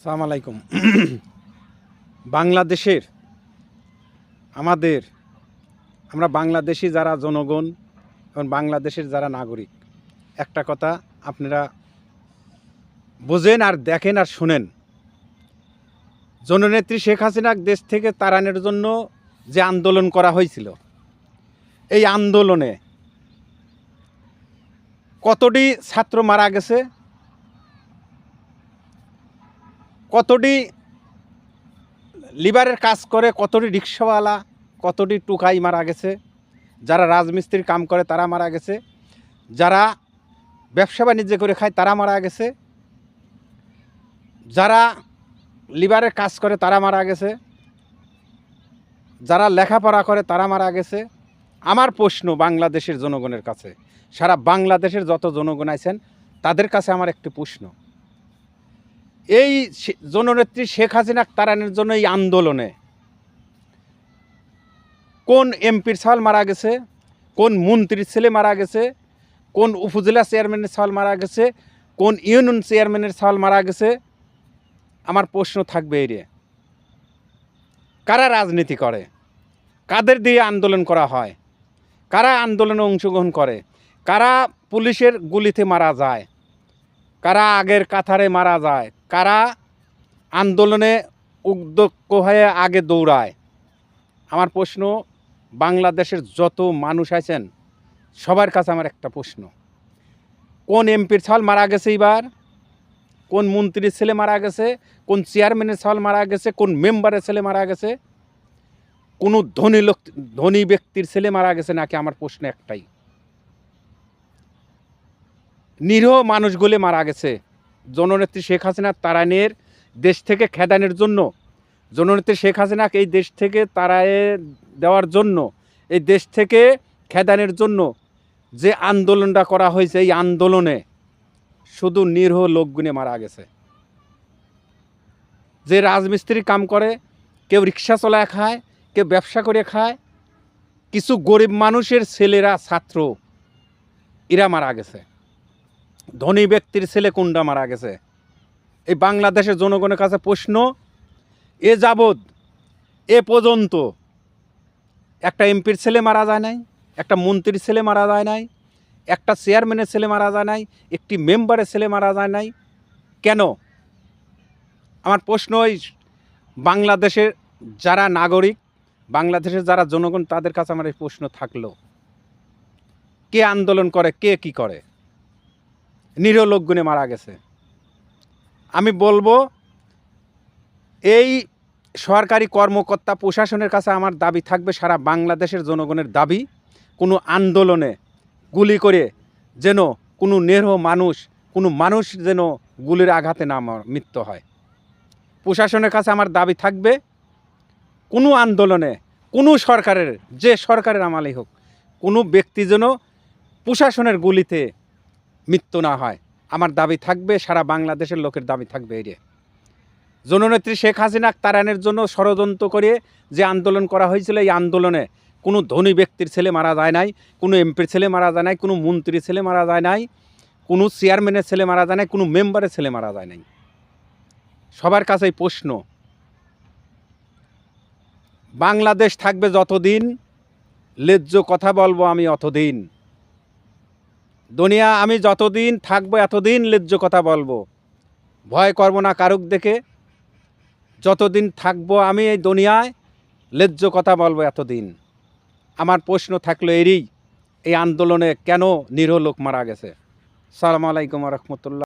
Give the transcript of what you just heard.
আসসালামু আলাইকুম। বাংলাদেশের আমরা বাংলাদেশি যারা জনগণ এবং বাংলাদেশের যারা নাগরিক, একটা কথা আপনারা বোঝেন আর দেখেন আর শুনেন। জননেত্রী শেখ হাসিনাকে দেশ থেকে তাড়ানোর জন্য যে আন্দোলন করা হয়েছিল, এই আন্দোলনে কতটি ছাত্র মারা গেছে, কতটি লিভারের কাজ করে, কতটি রিক্সাওয়ালা, কতটি টুকাই মারা গেছে, যারা রাজমিস্ত্রির কাম করে তারা মারা গেছে, যারা ব্যবসা বাণিজ্য করে খায় তারা মারা গেছে, যারা লিভারের কাজ করে তারা মারা গেছে, যারা লেখাপড়া করে তারা মারা গেছে। আমার প্রশ্ন বাংলাদেশের জনগণের কাছে, সারা বাংলাদেশের যত জনগণ আছেন তাদের কাছে আমার একটি প্রশ্ন, এই জননেত্রী শেখ হাসিনা তাড়ানোর জন্য এই আন্দোলনে কোন এমপির ছাল মারা গেছে, কোন মন্ত্রীর ছেলে মারা গেছে, কোন উপজেলা চেয়ারম্যানের ছাল মারা গেছে, কোন ইউনিয়ন চেয়ারম্যানের ছাল মারা গেছে, আমার প্রশ্ন থাকবে এই রে। কারা রাজনীতি করে, কাদের দিয়ে আন্দোলন করা হয়, কারা আন্দোলনে অংশগ্রহণ করে, কারা পুলিশের গুলিতে মারা যায়, কারা আগের কাতারে মারা যায়, কারা আন্দোলনে উদ্যোক্ত হয়ে আগে দৌড়ায়। আমার প্রশ্ন, বাংলাদেশের যত মানুষ আছেন সবার কাছে আমার একটা প্রশ্ন, কোন এমপির ছাল মারা গেছে এবার, কোন মন্ত্রীর ছেলে মারা গেছে, কোন চেয়ারম্যানের ছাল মারা গেছে, কোন মেম্বারের ছেলে মারা গেছে, কোনো ধনী ব্যক্তির ছেলে মারা গেছে নাকি? আমার প্রশ্ন একটাই, নিরীহ মানুষগুলি মারা গেছে। জননেত্রী শেখ হাসিনা তাড়ানোর, দেশ থেকে খেদানোর জন্য, জননেত্রী শেখ হাসিনাকে এই দেশ থেকে তাড়ায়ে দেওয়ার জন্য, এই দেশ থেকে খেদানোর জন্য যে আন্দোলনটা করা হয়েছে, এই আন্দোলনে শুধু নিরীহ লোকগুলি মারা গেছে। যে রাজমিস্ত্রির কাম করে, কেউ রিক্সা চলায় খায়, কেউ ব্যবসা করে খায়, কিছু গরিব মানুষের ছেলেরা, ছাত্র, এরা মারা গেছে। ধনী ব্যক্তির ছেলে কোনটা মারা গেছে? এই বাংলাদেশের জনগণের কাছে প্রশ্ন, এ যাবৎ এ পর্যন্ত একটা এমপির ছেলে মারা যায় নাই, একটা মন্ত্রীর ছেলে মারা যায় নাই, একটা চেয়ারম্যানের ছেলে মারা যায় নাই, একটি মেম্বারের ছেলে মারা যায় নাই, কেন? আমার প্রশ্ন, ওই বাংলাদেশের যারা নাগরিক, বাংলাদেশের যারা জনগণ, তাদের কাছে আমার এই প্রশ্ন থাকলো, কে আন্দোলন করে, কে কি করে? নিরীহ লোকগুনে মারা গেছে। আমি বলবো, এই সরকারি কর্মকর্তা প্রশাসনের কাছে আমার দাবি থাকবে, সারা বাংলাদেশের জনগণের দাবি, কোনো আন্দোলনে গুলি করে যেন কোনো নিরীহ মানুষ, কোনো মানুষ যেন গুলির আঘাতে না মৃত্যু হয়। প্রশাসনের কাছে আমার দাবি থাকবে, কোনো আন্দোলনে, কোনো সরকারের, যে সরকারের আমলেই হোক, কোনো ব্যক্তি যেন প্রশাসনের গুলিতে মৃত্যু না হয়। আমার দাবি থাকবে, সারা বাংলাদেশের লোকের দাবি থাকবে এই রে। জননেত্রী শেখ হাসিনা তাড়ানোর জন্য ষড়যন্ত্র করে যে আন্দোলন করা হয়েছিল, এই আন্দোলনে কোনো ধনী ব্যক্তির ছেলে মারা যায় নাই, কোনো এমপির ছেলে মারা যায় নাই, কোনো মন্ত্রীর ছেলে মারা যায় নাই, কোনো চেয়ারম্যানের ছেলে মারা যায় নাই, কোনো মেম্বারের ছেলে মারা যায় নাই। সবার কাছেই প্রশ্ন, বাংলাদেশ থাকবে যতদিন, ন্যায্য কথা বলবো আমি অতদিন। দুনিয়া আমি যতদিন থাকবো এতদিন ন্যায্য কথা বলবো, ভয় করবো না কারুক দেখে। যতদিন থাকবো আমি এই দুনিয়ায়, ন্যায্য কথা বলবো এতদিন। আমার প্রশ্ন থাকলো এই আন্দোলনে কেন নিরীহ লোক মারা গেছে? আসসালামু আলাইকুম ওয়া রাহমাতুল্লাহ।